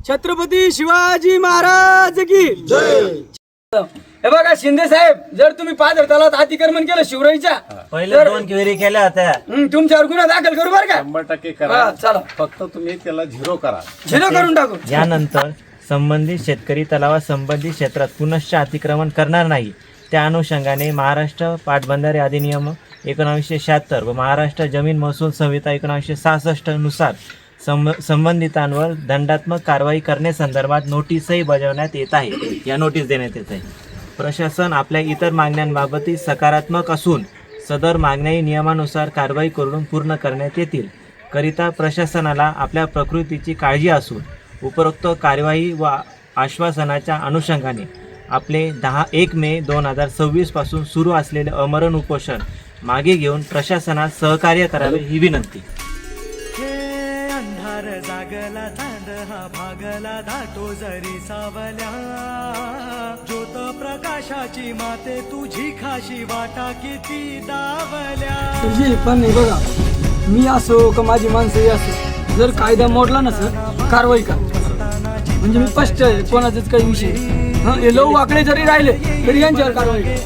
छत्रपती शिवाजी महाराज की जय. हे बघा शिंदे साहेब, जर तुम्ही पाझर तलावात अतिक्रमण केलं शिवराईच्या, पहिले तर 2 क्वेरी केल्या होत्या. तुमच्यावर गुन्हा दाखल करू बरं का. 100% करा. हा, चला फक्त तुम्ही त्याला 0 करा. झिरो करून टाकू. यानंतर संबंधित शेतकरी तलावात संबंधित क्षेत्रात पुनश्च अतिक्रमण करणार नाही. त्या अनुषंगाने महाराष्ट्र पाटबंधारे अधिनियम 1976 व महाराष्ट्र जमीन महसूल संहिता 1966 नुसार संबंधितांवर दंडात्मक कारवाई करण्यासंदर्भात नोटीसही बजावण्यात येत आहे. या नोटीस देण्यात येत आहे. प्रशासन आपल्या इतर मागण्यांबाबतही सकारात्मक असून सदर मागण्याही नियमानुसार कारवाई करून पूर्ण करण्यात येतील. करिता प्रशासनाला आपल्या प्रकृतीची काळजी असून उपरोक्त कार्यवाही व आश्वासनाच्या अनुषंगाने आपले 1 मे 2026 पासून सुरू असलेले आमरण उपोषण मागे घेऊन प्रशासनास सहकार्य करावे ही विनंती. अंधार जागला चांद हा भागला धाटो जरी सावल्या, ज्योत प्रकाशाची माते तुझी खाशी वाटा किती दावल्या. तुझी पण नाही बघा, मी असो का माझी माणसंही असो, जर कायदा मोडला ना सर, कारवाई का म्हणजे मी स्पष्ट आहे, कोणाचाच काही विषय. हे लव वाकडे जरी राहिले तरी यांच्यावर कारवाई करा.